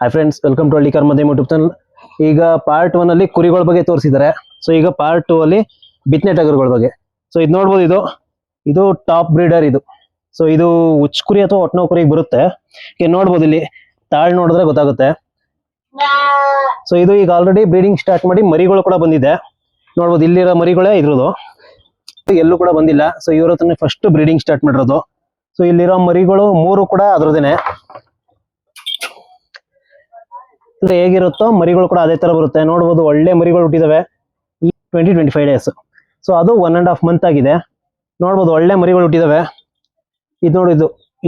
Hi friends, welcome to ಹಳ್ಳಿ ಕರ್ಮದೇವ್ YouTube channel. ಈಗ part 1 ಅಲ್ಲಿ ಕುರಿಗಳ ಬಗ್ಗೆ ತೋರಿಸಿದ್ದಾರೆ. ಸೊ ಈಗ ಪಾರ್ಟ್ 2 ಅಲ್ಲಿ ಬಿತ್ತನೆ ಟಗರುಗಳ ಬಗ್ಗೆ. ಸೊ ಇದು ನೋಡ್ಬೋದು, ಇದು ಟಾಪ್ ಬ್ರೀಡರ್. ಇದು ಸೊ ಇದು ಉಚ್ಚ ಕುರಿ ಅಥವಾ ಒಟ್ನೋ ಕುರಿಗೆ ಬರುತ್ತೆ. ಈಗ ನೋಡ್ಬೋದು, ಇಲ್ಲಿ ತಾಳ್ ನೋಡಿದ್ರೆ ಗೊತ್ತಾಗುತ್ತೆ. ಸೊ ಇದು ಈಗ ಆಲ್ರೆಡಿ ಬ್ರೀಡಿಂಗ್ ಸ್ಟಾರ್ಟ್ ಮಾಡಿ ಮರಿಗಳು ಕೂಡ ಬಂದಿದೆ. ನೋಡ್ಬೋದು, ಇಲ್ಲಿರೋ ಮರಿಗಳೇ ಇದ್ರದ್ದು, ಎಲ್ಲೂ ಕೂಡ ಬಂದಿಲ್ಲ. ಸೊ ಇವ್ರ ಹತ್ರನೇ ಫಸ್ಟ್ ಬ್ರೀಡಿಂಗ್ ಸ್ಟಾರ್ಟ್ ಮಾಡಿರೋದು. ಸೊ ಇಲ್ಲಿರೋ ಮರಿಗಳು 3 ಕೂಡ ಅದ್ರದೇನೆ. ಹೇಗಿರುತ್ತೋ ಮರಿಗಳು ಕೂಡ ಅದೇ ತರ ಬರುತ್ತೆ. ನೋಡ್ಬೋದು, ಒಳ್ಳೆ ಮರಿಗಳು ಹುಟ್ಟಿದಾವೆ. 20-25 ಡೇಸ್. ಸೊ ಅದು 1.5 ಮಂತ್ ಆಗಿದೆ. ನೋಡ್ಬೋದು, ಒಳ್ಳೆ ಮರಿಗಳು ಹುಟ್ಟಿದಾವೆ. ಇದು ನೋಡಿ, ಇದು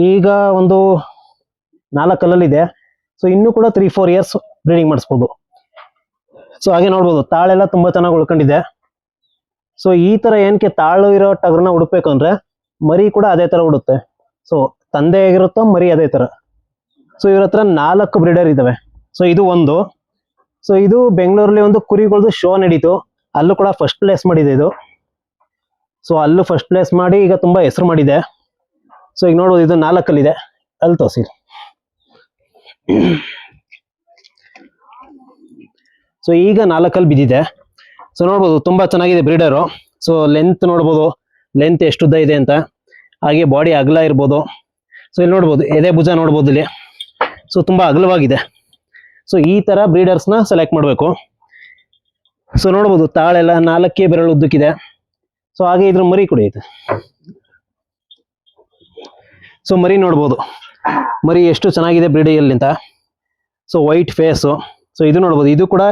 ಈಗ ಒಂದು 4 ಕಲ್ಲಲ್ಲಿದೆ. ಸೊ ಇನ್ನೂ ಕೂಡ 3-4 ಇಯರ್ಸ್ ಬ್ರೀಡಿಂಗ್ ಮಾಡಿಸ್ಬೋದು. ಸೊ ಹಾಗೆ ನೋಡ್ಬೋದು, ತಾಳೆಲ್ಲ ತುಂಬಾ ಚೆನ್ನಾಗಿ ಉಳ್ಕೊಂಡಿದೆ. ಸೊ ಈ ತರ ಏನಕ್ಕೆ ತಾಳು ಇರೋ ಟಗರನ್ನ ಹುಡುಕ್ಬೇಕು ಅಂದ್ರೆ ಮರಿ ಕೂಡ ಅದೇ ತರ ಹುಡುತ್ತೆ. ಸೊ ತಂದೆ ಹೇಗಿರುತ್ತೋ ಮರಿ ಅದೇ ತರ. ಸೊ ಇವ್ರ ಹತ್ರ 4 ಬ್ರೀಡರ್ ಇದಾವೆ. ಸೊ ಇದು ಒಂದು. ಸೊ ಇದು ಬೆಂಗಳೂರಲ್ಲಿ ಒಂದು ಕುರಿಗಳದ್ದು ಶೋ ನಡೀತು, ಅಲ್ಲೂ ಕೂಡ ಫಸ್ಟ್ ಪ್ಲೇಸ್ ಮಾಡಿದೆ ಇದು. ಸೊ ಅಲ್ಲೂ ಫಸ್ಟ್ ಪ್ಲೇಸ್ ಮಾಡಿ ಈಗ ತುಂಬಾ ಹೆಸರು ಮಾಡಿದೆ. ಸೊ ಈಗ ನೋಡ್ಬೋದು, ಇದು 4 ಕಲ್ಲಿದೆ. ಅಲ್ಲಿ ತೋರಿಸಿ. ಸೊ ಈಗ 4 ಕಲ್ಲು ಬಿದ್ದಿದೆ. ಸೊ ನೋಡ್ಬೋದು, ತುಂಬಾ ಚೆನ್ನಾಗಿದೆ ಬ್ರೀಡರು. ಸೊ ಲೆಂತ್ ನೋಡ್ಬೋದು, ಲೆಂತ್ ಎಷ್ಟು ಉದ್ದ ಇದೆ ಅಂತ. ಹಾಗೆ ಬಾಡಿ ಅಗಲ ಇರ್ಬೋದು. ಸೊ ಇಲ್ಲಿ ನೋಡ್ಬೋದು, ಎದೆ ಭುಜ ನೋಡ್ಬೋದು ಇಲ್ಲಿ. ಸೊ ತುಂಬಾ ಅಗಲವಾಗಿದೆ. ಸೊ ಈ ತರ ಬ್ರೀಡರ್ಸ್ ನ ಸೆಲೆಕ್ಟ್ ಮಾಡಬೇಕು. ಸೊ ನೋಡ್ಬೋದು, ತಾಳೆಲ್ಲ 4 ಬೆರಳು ಉದ್ದಕ್ಕಿದೆ. ಸೊ ಹಾಗೆ ಇದ್ರ ಮರಿ ಕೂಡ ಇದೆ. ಸೊ ಮರಿ ನೋಡ್ಬೋದು, ಮರಿ ಎಷ್ಟು ಚೆನ್ನಾಗಿದೆ ಬ್ರೀಡಿಂಗ್ ಅಂತ. So white face. ಸೊ ಇದು ನೋಡ್ಬೋದು, ಇದು ಕೂಡ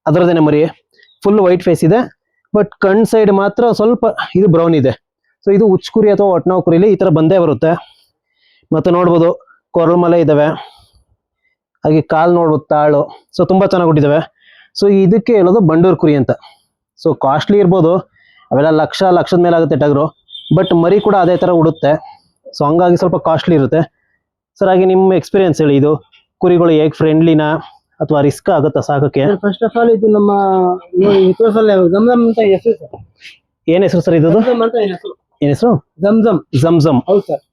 ಅದರದೇನೆ ಮರಿ. ಫುಲ್ ವೈಟ್ ಫೇಸ್ ಇದೆ, ಬಟ್ ಕಣ್ ಸೈಡ್ ಮಾತ್ರ ಸ್ವಲ್ಪ ಇದು ಬ್ರೌನ್ ಇದೆ. ಸೊ ಇದು ಉಚ್ಚ ಕುರಿ ಅಥವಾ ಒಟ್ನಾವ್ ಕುರಿಲಿ ಈ ತರ ಬಂದೇ ಬರುತ್ತೆ. ಮತ್ತೆ ನೋಡ್ಬೋದು, ಕೊರಳು ಮಲೆ ಇದಾವೆ. ಹಾಗೆ ಕಾಲ್ ನೋಡ್ಬೋದು, ತಾಳು. ಸೊ ತುಂಬಾ ಚೆನ್ನಾಗಿ ಹುಟ್ಟಿದಾವೆ. ಸೊ ಇದಕ್ಕೆ ಹೇಳೋದು ಬಂಡೂರ್ ಕುರಿ ಅಂತ. ಸೊ ಕಾಸ್ಟ್ಲಿ ಇರ್ಬೋದು, ಅವೆಲ್ಲ ಲಕ್ಷದ ಮೇಲೆ ಆಗುತ್ತೆ ಟಗರು. ಬಟ್ ಮರಿ ಕೂಡ ಅದೇ ತರ ಉಡುತ್ತೆ. ಸೊ ಹಂಗಾಗಿ ಸ್ವಲ್ಪ ಕಾಸ್ಟ್ಲಿ ಇರುತ್ತೆ. ಸರ್, ಹಾಗೆ ನಿಮ್ಮ ಎಕ್ಸ್ಪೀರಿಯನ್ಸ್ ಹೇಳಿ, ಇದು ಕುರಿಗಳು ಹೇಗೆ ಫ್ರೆಂಡ್ಲಿನಾ ಅಥವಾ ರಿಸ್ಕ್ ಆಗುತ್ತಾ ಸಾಕಕ್ಕೆ? ಫಸ್ಟ್ ಆಫ್ ಆಲ್ ಇದು ನಮ್ಮ ಜಮ್ಜಮ್ ಅಂತ ಹೆಸರು ಸರ್. ಏನ್ ಹೆಸರು ಸರ್ ಇದು? ಏನ್ ಹೆಸರು? ಜಮ್ಜಮ್. ಹೌದು ಸರ್.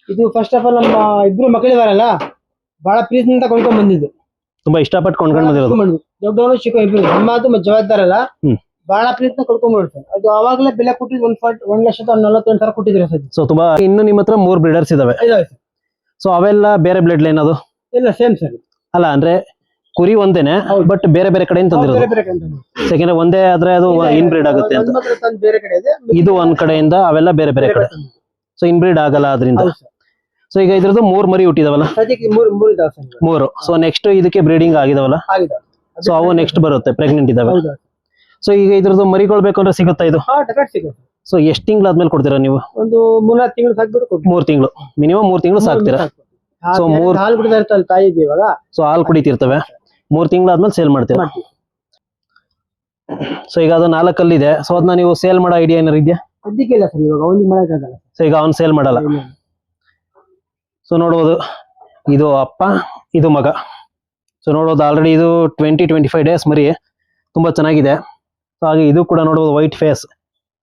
ಇದು ಫಸ್ಟ್ ಆಫ್ ಆಲ್ ನಮ್ಮ ಇಬ್ರು ಮಕ್ಕಳಿದಾರಲ್ಲ, ಬಹಳ ಪ್ರೀತಿಯಿಂದ ಕೊಂಡ್ಕೊಂಡ್ ಬಂದಿದ್ದು. ತುಂಬಾ ಇಷ್ಟಪಟ್ಟು ಕೊಂಡ್ಕೊಂಡು ಬಂದಿರೋದು. ದೊಡ್ಡವನು ಚಿಕ್ಕ ಇಬ್ರು ನಮ್ಮ ಜವಾಬ್ದಾರಲ್ಲ, ಬಹಳ ಪ್ರೀತಿನ ಕೊಂಡ್ಕೊಂಡ್ಬಿಡ್ತಾರೆ. ಅದು ಅವಾಗಲೇ ಬೆಲೆ ಕೊಟ್ಟಿದ್ದು 1,48,000 ಕೊಟ್ಟಿದ್ರೆ ಸರ್. ಸೊ ತುಂಬಾ. ಇನ್ನು ನಿಮ್ಮ ಹತ್ರ 3 ಬ್ರೀಡರ್ಸ್ ಇದಾವೆ. ಸೊ ಅವೆಲ್ಲ ಬೇರೆ ಬ್ಲಡ್ ಲೈನ್? ಅದು ಇಲ್ಲ, ಸೇಮ್ ಸರ್. ಅಲ್ಲ ಅಂದ್ರೆ ಕುರಿ ಒಂದೇನೆ, ಬಟ್ ಬೇರೆ ಬೇರೆ ಕಡೆಯಿಂದ ತಂದಿರೋದು. ಯಾಕಂದ್ರೆ ಒಂದೇ ಆದ್ರೆ ಅದು ಇನ್ ಬ್ರೀಡ್ ಆಗುತ್ತೆ ಅಂತ. ಇದು ಒಂದ್ ಕಡೆಯಿಂದ, ಅವೆಲ್ಲ ಬೇರೆ ಬೇರೆ ಕಡೆ. ಸೊ ಇನ್ ಬ್ರೀಡ್ ಆಗಲ್ಲ ಅದರಿಂದ. ಸೊ ಈಗ ಇದ್ರದ್ದು 3 ಮರಿ ಹುಟ್ಟಿದಾವಲ್ಲ? 3. ಸೊ ನೆಕ್ಸ್ಟ್ ಇದಕ್ಕೆ ಬ್ರೀಡಿಂಗ್ ಆಗಿದಾವಲ್ಲ? ಸೊ ಅವು ನೆಕ್ಸ್ಟ್ ಬರುತ್ತೆ, ಪ್ರೆಗ್ನೆಂಟ್ ಇದಾವೆ. ಸೊ ಈಗ ಇದ್ರದ್ದು ಮರಿಗಳು ಬೇಕು ಅಂದ್ರೆ ಸಿಗುತ್ತಾ ಇದು? ಸೊ ಎಷ್ಟು ತಿಂಗಳಾದ್ಮೇಲೆ ಕೊಡ್ತೀರಾ ನೀವು? ಒಂದು 3-4 ತಿಂಗಳು ಸಾಕ್ಬಿಟ್ಟು. 3 ತಿಂಗಳು ಮಿನಿಮಮ್ 3 ತಿಂಗಳು ಸಾಕ್ತೀರಾ? ಸೊ 3 ಹಾಲು ಕುಡಿದಿರ್ತಲ್ಲ ತಾಯಿ ಇವಾಗ. ಸೊ ಹಾಲು ಕುಡಿತಿರ್ತವೆ. 3 ತಿಂಗಳಾದ್ಮೇಲೆ ಸೇಲ್ ಮಾಡ್ತೀರಾ? ಸೊ ಈಗ ಅದು 4 ಕಲ್ಲಿದೆ. ಸೊ ಅದನ್ನ ನೀವು ಸೇಲ್ ಮಾಡೋ ಐಡಿಯಾ ಏನಾರು ಇದೆಯಾ? ಅದಕ್ಕಿಲ್ಲ ಸರ್, ಇವಾಗ ಅವ್ನಿಗೆ ಮಾಡಕ್ಕಾಗಲ್ಲ. ಸೊ ಈಗ ಅವ್ನು ಸೇಲ್ ಮಾಡಲ್ಲ. ಸೊ ನೋಡ್ಬೋದು, ಇದು ಅಪ್ಪ, ಇದು ಮಗ. ಸೊ ನೋಡ್ಬೋದು, ಆಲ್ರೆಡಿ ಇದು 20-25 ಡೇಸ್ ಮರಿ. ತುಂಬಾ ಚೆನ್ನಾಗಿದೆ. ಸೊ ಹಾಗೆ ಇದು ಕೂಡ ನೋಡ್ಬೋದು, ವೈಟ್ ಫೇಸ್.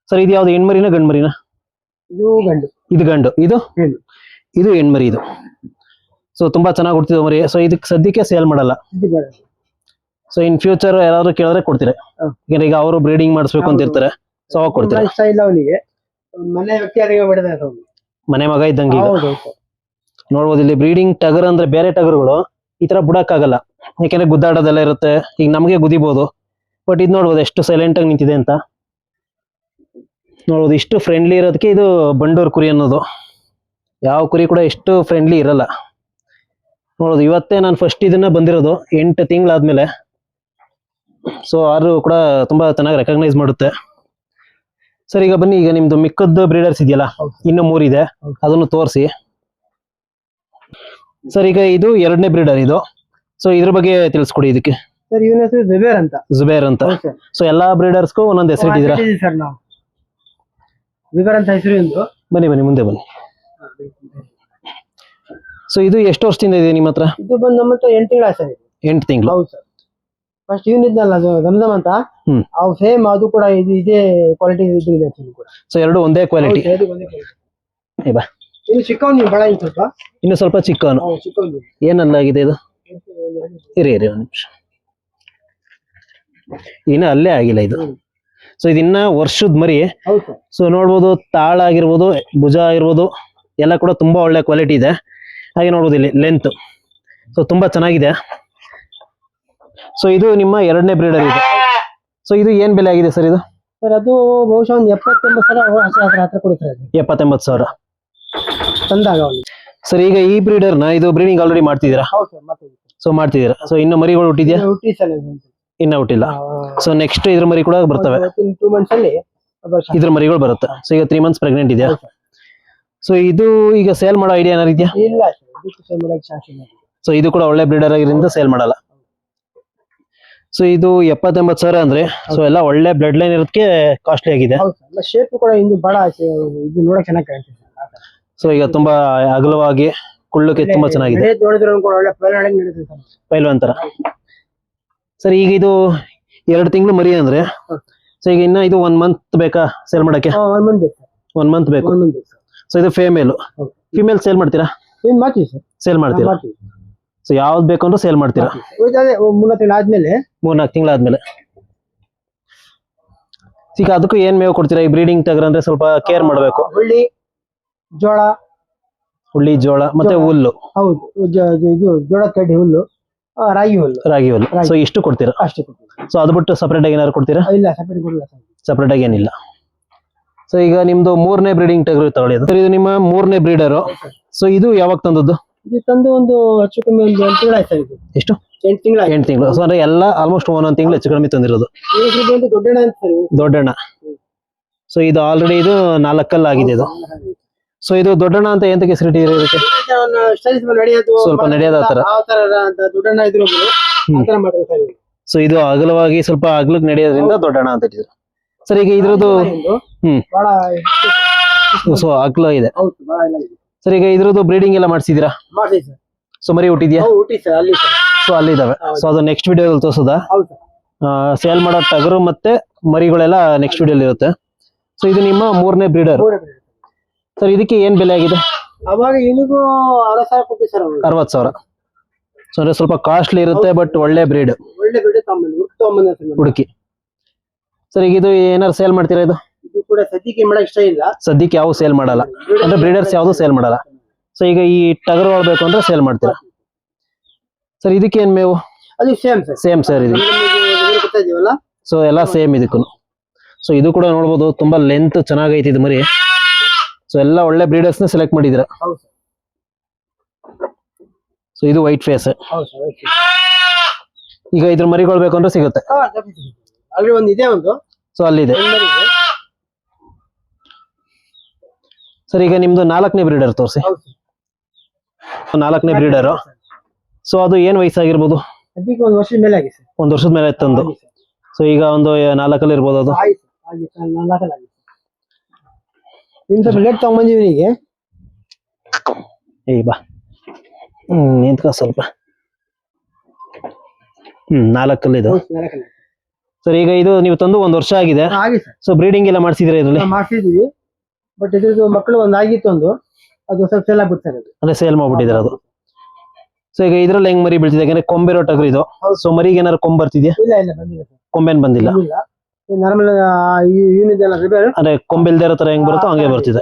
ಸರ್ ಇದು ಯಾವ್ದು, ಹೆಣ್ಮರಿನ ಗಂಡು ಮರಿನ? ಇದು ಗಂಡು. ಇದು ಗಂಡು. ಇದು ಹೆಣ್ಮರಿ. ಇದು ಸೊ ತುಂಬಾ ಚೆನ್ನಾಗಿ ಹುಡ್ತಿದ್ವು ಮರಿ. ಸೊ ಇದಕ್ಕೆ ಸದ್ಯಕ್ಕೆ ಸೇಲ್ ಮಾಡಲ್ಲ. ಸೊ ಇನ್ ಫ್ಯೂಚರ್ ಯಾರಾದ್ರೂ ಕೇಳಿದ್ರೆ ಕೊಡ್ತೀರಾ? ಈಗ ಅವರು ಬ್ರೀಡಿಂಗ್ ಮಾಡಿಸ್ಬೇಕು ಅಂತ ಇರ್ತಾರೆ. ಸೊ ಅವಾಗ ಕೊಡ್ತೀರಾ? ಇಷ್ಟ ಇಲ್ಲ ಅವನಿಗೆ, ಮನೆ ವ್ಯಕ್ತಿ ಮನೆ ಮಗ ಇದ್ದಂಗೆ. ನೋಡ್ಬೋದು, ಇಲ್ಲಿ ಬ್ರೀಡಿಂಗ್ ಟಗರ್ ಅಂದ್ರೆ ಬೇರೆ ಟಗರುಗಳು ಈ ತರ ಬುಡಕ್ಕಾಗಲ್ಲ, ಯಾಕಂದ್ರೆ ಗುದ್ದಾಡೋದೆಲ್ಲ ಇರುತ್ತೆ. ಈಗ ನಮಗೆ ಗುದಿಬಹುದು, ಬಟ್ ಇದು ನೋಡ್ಬೋದು ಎಷ್ಟು ಸೈಲೆಂಟ್ ಆಗಿ ನಿಂತಿದೆ ಅಂತ. ನೋಡ್ಬೋದು, ಇಷ್ಟು ಫ್ರೆಂಡ್ಲಿ ಇರೋದಕ್ಕೆ ಇದು ಬಂಡೂರ್ ಕುರಿ ಅನ್ನೋದು. ಯಾವ ಕುರಿ ಕೂಡ ಎಷ್ಟು ಫ್ರೆಂಡ್ಲಿ ಇರಲ್ಲ. ನೋಡೋದು, ಇವತ್ತೇ ನಾನು ಫಸ್ಟ್ ಇದನ್ನ ಬಂದಿರೋದು 8 ತಿಂಗಳಾದ್ಮೇಲೆ. ಸೊ ಆದ್ರೂ ಕೂಡ ತುಂಬಾ ಚೆನ್ನಾಗಿ ರೆಕಗ್ನೈಸ್ ಮಾಡುತ್ತೆ. ಸರ್ ಈಗ ಬನ್ನಿ, ಈಗ ನಿಮ್ದು ಮಿಕ್ಕದ್ದು ಬ್ರೀಡರ್ಸ್ ಇದೆಯಲ್ಲ, ಇನ್ನು 3 ಇದೆ, ಅದನ್ನು ತೋರಿಸಿ. ಸರ್ ಈಗ ಇದು 2ನೇ ಬ್ರೀಡರ್ ಇದು. ಸೊ ಇದ್ರ ಬಗ್ಗೆ ತಿಳಿಸ್ಕೊಡಿ ಇದಕ್ಕೆ. ಸರ್ ಇವನ ಹೆಸರು ಜುಬೇರ್ ಅಂತ. ಸೊ ಎಲ್ಲಾ ಬ್ರೀಡರ್ಸ್ಗೂ ಒಂದೊಂದು ಹೆಸರು ಇಟ್ಟಿದ್ದೀರಾ? ಸರ್ ನಾವು ಜುಬೇರ್ ಅಂತ ಹೆಸರು ಎಂದು. ಬನ್ನಿ ಮುಂದೆ ಬನ್ನಿ. ಸೊ ಇದು ಎಷ್ಟು ವರ್ಷದಿಂದ ಇದೆ ನಿಮ್ಮ ಹತ್ರ? ಇದು ಬಂದು ನಮ್ಮ ಹತ್ರ 8 ತಿಂಗಳು ಸರ್. 8 ತಿಂಗಳು. ಹೌದು ಸರ್. ಫಸ್ಟ್ ಇವನಿದ್ನಲ್ಲ ಜಮ್ಜಮ್ ಅಂತ, ಅವು ಸೇಮ್ ಅದು ಕೂಡ ಇದೇ ಕ್ವಾಲಿಟಿ ಇದೆ. ಸೊ ಎರಡು ಒಂದೇ ಕ್ವಾಲಿಟಿ. ಇನ್ನು ಚಿಕ್ಕವನು ಬಹಳ ಸ್ವಲ್ಪ ಚಿಕ್ಕವನು. ಏನಲ್ಲಾಗಿದೆ ಇದು? ಇರಿ ಇರಿ ಒಂದು ನಿಮಿಷ, ಇನ್ನು ಅಲ್ಲೇ ಆಗಿಲ್ಲ ಇದು. ಸೊ ಇದಿನ್ನ ವರ್ಷದ ಮರಿ. ಹೌದು ಸರ್. ಸೊ ನೋಡ್ಬೋದು ತಾಳ ಆಗಿರ್ಬೋದು, ಭುಜ ಆಗಿರ್ಬೋದು ಎಲ್ಲ ಕೂಡ ತುಂಬಾ ಒಳ್ಳೆ ಕ್ವಾಲಿಟಿ ಇದೆ. ಹಾಗೆ ನೋಡ್ಬೋದು ಇಲ್ಲಿ ಲೆಂತ್, ಸೊ ತುಂಬಾ ಚೆನ್ನಾಗಿದೆ. ಸೊ ಇದು ನಿಮ್ಮ ಎರಡನೇ ಬ್ರೀಡರ್ ಇದೆ. ಸೊ ಇದು ಏನ್ ಬೆಲೆ ಆಗಿದೆ ಸರ್ ಇದು? ಸರ್ ಅದು ಬಹುಶಃ ಒಂದು 79,000 ಹತ್ರ ಕೊಡ್ತಾರೆ. 79,000 ತಂದಾಗ ಒಂದು. ಸರ್ ಈಗ ಈ ಬ್ರೀಡರ್ ನ ಇದು ಬ್ರೀಡಿಂಗ್ ಆಲ್ರೆಡಿ ಮಾಡ್ತಿದ್ದೀರಾ? ಹೌದು ಸರ್, ಮತ್ತೆ ಸೊ ಮಾಡ್ತಿದ್ದೀರಾ. ಸೊ ಇನ್ನು ಮರಿಗಳು ಹುಟ್ಟಿದ್ಯಾ? ಹುಟ್ಟಿ ಸರ್ ಇನ್ನ ಹುಟ್ಟಿಲ್ಲ. ಸೊ ನೆಕ್ಸ್ಟ್ ಇದ್ರ ಮರಿ ಕೂಡ ಬರ್ತವೆ. 2 months ಅಲ್ಲಿ ಇದ್ರ ಮರಿಗಳು ಬರುತ್ತೆ. ಸೊ ಈಗ 3 months ಪ್ರೆಗ್ನೆಂಟ್ ಇದೆಯಾ? ಸೊ ಇದು ಈಗ ಸೇಲ್ ಮಾಡೋ ಐಡಿಯಾ ಏನಾರು ಇದೆಯಾ? ಇಲ್ಲ ಸರ್, ಇದಕ್ಕೆ ಸೇಲ್ ಮಾಡಕ್ಕೆ ಚಾನ್ಸ್ ಇಲ್ಲ. ಸೊ ಇದು ಕೂಡ ಒಳ್ಳೆ ಬ್ರೀಡರ್ ಆಗಿರೋದ್ರಿಂದ ಸೇಲ್ ಮಾಡಲ್ಲ. ಸೊ ಇದು 79,000 ಅಂದ್ರೆ ಸೊ ಎಲ್ಲ ಒಳ್ಳೆ ಬ್ಲಡ್ ಲೈನ್ ಇರೋದಕ್ಕೆ ಕಾಸ್ಟ್ಲಿ ಆಗಿದೆ. ಹೌದು ಸರ್, ಶೇಪ್ ಕೂಡ ಇಂದು ಬಹಳ ಇದು ನೋಡಕ್ ಚೆನ್ನಾಗಿ ಕಾಣ್ತಿದೆ. ಸೊ ಈಗ ತುಂಬಾ ಅಗಲವಾಗಿ ಕುಳ್ಳಕ್ಕೆ ತುಂಬಾ ಚೆನ್ನಾಗಿದೆ. ನೋಡಿದ್ರೆ ಕೂಡ ಒಳ್ಳೆ ಪೈಲ್ವಾನ್ ನಡೀತದೆ ಸರ್. ಪೈಲ್ವಾನ್ ತರ. ಸರ್ ಈಗ ಇದು 2 ತಿಂಗಳು ಮರಿ ಅಂದ್ರೆ ಸೊ ಈಗ ಇನ್ನ ಇದು 1 month ಬೇಕಾ ಸೇಲ್ ಮಾಡಕ್ಕೆ? 1 month ಬೇಕು. 1 month ಬೇಕು. 1 month ಬೇಕು. ಸೊ ಇದು ಫೇಮೇಲ್. ಫಿಮೇಲ್ ಸೇಲ್ ಮಾಡ್ತೀರಾ? ಏನ್ ಮಾಡ್ತೀವಿ ಸರ್, ಸೇಲ್ ಮಾಡ್ತೀರಾ? ಸೊ ಯಾವ್ದು ಬೇಕು ಅಂದ್ರೆ ಸೇಲ್ ಮಾಡ್ತೀರಾ? 3 ತಿಂಗಳು ಆದ್ಮೇಲೆ, 3-4 ತಿಂಗಳಾದ್ಮೇಲೆ. ಈಗ ಅದಕ್ಕೂ ಏನ್ ಮೇವು ಕೊಡ್ತೀರಾ? ಈ ಬ್ರೀಡಿಂಗ್ ತಗ್ರಂದ್ರೆ ಸ್ವಲ್ಪ ಕೇರ್ ಮಾಡ್ಬೇಕು. ಹುಳ್ಳಿ, ಜೋಳ. ಹುಳ್ಳಿ, ಜೋಳ ಮತ್ತೆ ಹುಲ್ಲು. ಹೌದು, ಇದು ಜೋಳ ಕಡ್ಡಿ ಹುಲ್ಲು, ರಾಗಿ ಹುಲ್ಲು. ರಾಗಿ ಹುಲ್ಲು. ಸೊ ಇಷ್ಟು ಕೊಡ್ತೀರಾ? ಅಷ್ಟೇ ಕೊಡ್ತೀವಿ. ಸೊ ಅದು ಬಿಟ್ಟು ಸಪರೇಟ್ ಆಗಿ ಏನಾದ್ರು ಕೊಡ್ತೀರಾ? ಇಲ್ಲ, ಸಪರೇಟ್ ಕೊಡಲ್ಲ ಸರ್. ಸಪರೇಟ್ ಆಗಿ ಏನಿಲ್ಲ. ಸೊ ಈಗ ನಿಮ್ದು 3ನೇ ಬ್ರೀಡಿಂಗ್ ಟಗರು ತಗೊಳ್ಳಿ. ಇದು ನಿಮ್ಮ 3ನೇ ಬ್ರೀಡರು. ಸೊ ಇದು ಯಾವಾಗ ತಂದದ್ದು? ಇದು ತಂದು ಒಂದು ಹೆಚ್ಚು ಕಮ್ಮಿ ಒಂದು 8 ತಿಂಗಳು ಆಯ್ತು ಸರ್. ಇದು ಎಷ್ಟು? 8 ತಿಂಗಳು. 8 ತಿಂಗಳು. ಸೊ ಅಂದ್ರೆ ಎಲ್ಲ ಆಲ್ಮೋಸ್ಟ್ 1 ತಿಂಗಳು ಹೆಚ್ಚು ಕಡಿಮೆ ತಂದಿರೋದು. ದೊಡ್ಡಣ್ಣ ಅಂತ ಸರ್. ದೊಡ್ಡಣ್ಣ. ಸೊ ಇದು ಆಲ್ರೆಡಿ ಇದು 4 ಆಗಿದೆ ಇದು. ಸೊ ಇದು ದೊಡ್ಡಣ್ಣ ಅಂತ ಎಂತಕ್ಕೆ ಹೆಸರಿಟ್ಟಿದ್ದೀರಿ ಇದಕ್ಕೆ? ಸ್ವಲ್ಪ ನಡೆಯೋದು ಆ ತರ. ದೊಡ್ಡಣ್ಣ ಇದ್ರು ಆ ತರ ಮಾಡಿದ್ರು ಸರ್. ಸೊ ಇದು ಅಗಲವಾಗಿ ಸ್ವಲ್ಪ ಅಗಲಕ್ಕೆ ನಡೆಯೋದ್ರಿಂದ ದೊಡ್ಡಣ್ಣ ಅಂತ ಇಟ್ಟಿದ್ರು. ಸರ್ ಈಗ ಇದ್ರದ್ದು ಬಹಳ ಸೊ ಅಗಲ ಇದೆ. ಹೌದು, ಬಹಳ ಇಲ್ಲ ಇದೆ. ಸರ್ ಈಗ ಇದ್ರದ್ದು ಬ್ರೀಡಿಂಗ್ ಎಲ್ಲ ಮಾಡಿಸಿದೀರಾ? ಮಾಡಿ ಸರ್. ಸೊ ಮರಿ ಹುಟ್ಟಿದ್ಯಾ? ಹುಟ್ಟಿ ಸರ್, ಅಲ್ಲಿ ಸರ್. ಸೊ ಅಲ್ಲಿದ್ದಾವೆ. ಸೊ ಅದು ನೆಕ್ಸ್ಟ್ ವಿಡಿಯೋದಲ್ಲಿ ತೋರ್ಸೋದಾ? ಹೌದು ಸರ್. ಸೇಲ್ ಮಾಡೋ ಟಗರು ಮತ್ತೆ ಮರಿಗಳೆಲ್ಲ ನೆಕ್ಸ್ಟ್ ವಿಡಿಯೋಲಿ ಇರುತ್ತೆ. ಸೊ ಇದು ನಿಮ್ಮ 3ನೇ ಬ್ರೀಡರ್. ಸರ್ ಇದಕ್ಕೆ ಏನ್ ಬೆಲೆ ಆಗಿದೆ? ಅವಾಗ ಏನಿಗೂ 60,000 ಕೊಟ್ಟಿ ಸರ್. 60,000. ಸೊ ಅಂದ್ರೆ ಸ್ವಲ್ಪ ಕಾಸ್ಟ್ಲಿ ಇರುತ್ತೆ, ಬಟ್ ಒಳ್ಳೆ ಬ್ರೀಡ್. ಒಳ್ಳೆ ಬ್ರೀಡ್ ತಗೊಂಬಂದ ಹುಡುಕಿ. ಸರ್ ಈಗ ಇದು ಏನಾರು ಸೇಲ್ ಮಾಡ್ತೀರಾ? ಇದು ಕೂಡ ಸದ್ಯಕ್ಕೆ ಮಾಡಕ್ ಇಷ್ಟ ಇಲ್ಲ. ಸದ್ಯಕ್ಕೆ ಯಾವ ಸೇಲ್ ಮಾಡಲ್ಲ ಅಂದ್ರೆ ಬ್ರೀಡರ್ಸ್ ಯಾವ್ದು ಸೇಲ್ ಮಾಡಲ್ಲ. ಸೊ ಈಗ ಈ ಟಗರು ಹೊಳ್ಬೇಕು ಅಂದ್ರೆ ಸೇಲ್ ಮಾಡ್ತೀರಾ? ಸರ್ ಇದಕ್ಕೆ ಏನ್ ಮೇವು? ಅದು ಸೇಮ್ ಸರ್. ಸೇಮ್ ಸರ್ ಇದು. ಸೊ ಎಲ್ಲ ಸೇಮ್ ಇದಕ್ಕೂ. ಸೊ ಇದು ಕೂಡ ನೋಡ್ಬೋದು, ತುಂಬಾ ಲೆಂತ್ ಚೆನ್ನಾಗೈತಿ ಇದು ಮರಿ. ಸೊ ಎಲ್ಲ ಒಳ್ಳೆ ಬ್ರೀಡರ್ಸ್ ನ ಸೆಲೆಕ್ಟ್ ಮಾಡಿದಿರ. ಸೊ ಇದು ವೈಟ್ ಫೇಸ್. ಈಗ ಇದ್ರ ಮರಿಗಳು ಬೇಕು ಅಂದ್ರೆ ಸಿಗುತ್ತೆ. ಅಲ್ಲಿ ಒಂದು ಇದೆ ಒಂದು. ಸೊ ಅಲ್ಲಿದೆ. ಸರ್ ಈಗ ನಿಮ್ದು 4ನೇ ಬ್ರೀಡರ್ ತೋರಿಸಿ. 4ನೇ ಬ್ರೀಡರ್. ಸೊ ಅದು ಏನ್ ವಯಸ್ಸಾಗಿರ್ಬೋದು? ಅದಕ್ಕೆ 1 ವರ್ಷದ ಮೇಲೆ ಆಗಿದೆ ಸರ್. 1 ವರ್ಷದ ಮೇಲೆ ತಂದು. ಸೊ ಈಗ ಒಂದು 4 ಇರ್ಬೋದು ಅದು. ಸ್ವಲ್ಪ ಲೇಟ್ ತಗೊಂಡ್ಬಂದಿವಿ. ಏ ಬಾ ನಿಂತ್ಕೊ ಸ್ವಲ್ಪ. 4 ಇದು. ಸರ್ ಈಗ ಇದು ನೀವು ತಂದು 1 ವರ್ಷ ಆಗಿದೆ. ಸೊ ಬ್ರೀಡಿಂಗ್ ಎಲ್ಲ ಮಾಡ್ಸಿದ್ರೆ ಇದ್ರಲ್ಲಿ? ಮಾಡ್ಸಿದೀವಿ, ಬಟ್ ಇದ್ರದ್ದು ಮಕ್ಕಳು ಒಂದಾಗಿತ್ತು ಒಂದು, ಅದು ಸ್ವಲ್ಪ ಸೇಲ್ ಆಗ್ಬಿಡ್ತಾರೆ. ಅಂದ್ರೆ ಸೇಲ್ ಮಾಡ್ಬಿಟ್ಟಿದ್ದಾರೆ ಅದು. ಸೊ ಈಗ ಇದ್ರಲ್ಲಿ ಹೆಂಗ್ ಮರಿ ಬೀಳ್ತಿದೆ? ಯಾಕಂದ್ರೆ ಕೊಂಬೆರೋ ಟಗರು ಇದು. ಸೊ ಮರಿಗೆ ಏನಾದ್ರು ಕೊಂಬ್ ಬರ್ತಿದ್ಯಾ? ಇಲ್ಲ ಇಲ್ಲ, ಬಂದಿಲ್ಲ ಸರ್. ಕೊಂಬೇನ್ ಬಂದಿಲ್ಲ. ನಾರ್ಮಲ್ ಅಂದ್ರೆ ಕೊಂಬೆಲ್ದೇ ಇರೋ ತರ ಹೆಂಗ್ ಬರುತ್ತೋ ಹಂಗೆ ಬರ್ತಿದೆ.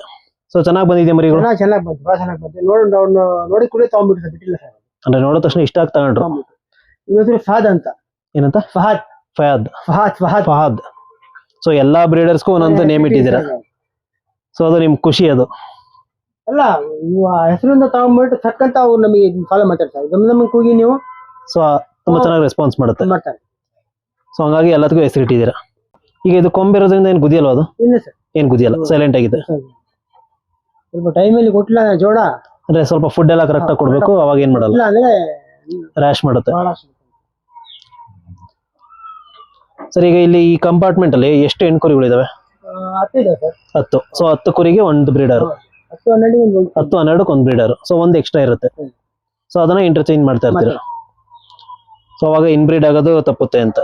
ಸೊ ಚೆನ್ನಾಗಿ ಬಂದಿದೆ ಮರಿಗಳು. ಚೆನ್ನಾಗಿ ಬಂತು, ಬಹಳ ಚೆನ್ನಾಗಿ ಬಂತು. ನೋಡಿ ಕೂಡ ತಗೊಂಡ್ಬಿಟ್ಟು ಸರ್, ಬಿಟ್ಟಿಲ್ಲ ಸರ್. ಅಂದ್ರೆ ನೋಡಿದ ತಕ್ಷಣ ಇಷ್ಟ ಆಗಿ ತಗೊಂಡ್ರು. ಇವತ್ತು ಫಹದ್ ಅಂತ. ಏನಂತ? ಫಹದ್. ಫಹದ್. ಫಹದ್. ಫಹದ್. ಫಹದ್. ಸೊ ಎಲ್ಲಾ ಬ್ರೀಡರ್ಸ್ಗೂ ಒಂದೊಂದು ನೇಮ್ ಇಟ್ಟಿದ್ದೀರಾ. ಸೊ ಅದು ನಿಮ್ ಖುಷಿ ಅದು. ಅಲ್ಲ, ಹೆಸರಿಂದ ತಗೊಂಡ್ಬಿಟ್ಟು ತಕ್ಕಂತ ಅವ್ರು ನಮಗೆ ಫಾಲೋ ಮಾಡ್ತಾರೆ. ನಮಗೆ ಕೂಗಿ ನೀವು. ಸೊ ತುಂಬಾ ಚೆನ್ನಾಗಿ ರೆಸ್ಪಾನ್ಸ್ ಮಾಡ್ತಾರೆ. ಸೊ ಹಂಗಾಗಿ ಎಲ್ಲದಕ್ಕೂ ಹೆಸರಿಟ್ಟಿದ್ದೀರಾ. ಈಗ ಇದು ಕೊಂಬಿರೋದ್ರಿಂದ ಏನ್ ಗುದಿಯಲ್ವಾ ಅದು? ಇಲ್ಲ ಸರ್, ಏನ್ ಗುದಿಯಲ್ಲ, ಸೈಲೆಂಟ್ ಆಗಿದೆ. ಸ್ವಲ್ಪ ಟೈಮಲ್ಲಿ ಕೊಟ್ಟಿಲ್ಲ ಜೋಳ. ಅಂದ್ರೆ ಸ್ವಲ್ಪ ಫುಡ್ ಎಲ್ಲ ಕರೆಕ್ಟ್ ಆಗಿ ಕೊಡ್ಬೇಕು, ಅವಾಗ ಏನ್ ಮಾಡಲ್ಲ, ಅಂದ್ರೆ ರ್ಯಾಶ್ ಮಾಡುತ್ತೆ. ಸರ್ ಈಗ ಇಲ್ಲಿ ಈ ಕಂಪಾರ್ಟ್ಮೆಂಟ್ ಅಲ್ಲಿ ಎಷ್ಟು ಹೆಣ್ಣು ಕುರಿಗಳಿದಾವೆ? 10. ಸೊ 10 ಕುರಿಗೆ ಒಂದು ಬ್ರೀಡರ್. 10-12 ಒಂದು ಬ್ರೀಡರ್. ಸೊ ಒಂದು ಎಕ್ಸ್ಟ್ರಾ ಇರುತ್ತೆ. ಸೊ ಅದನ್ನ ಇಂಟರ್ಚೇಂಜ್ ಮಾಡ್ತಾ ಇರ್ತೀರಾ. ಸೊ ಅವಾಗ ಇನ್ಬ್ರೀಡ್ ಆಗೋದು ತಪ್ಪುತ್ತೆ ಅಂತ.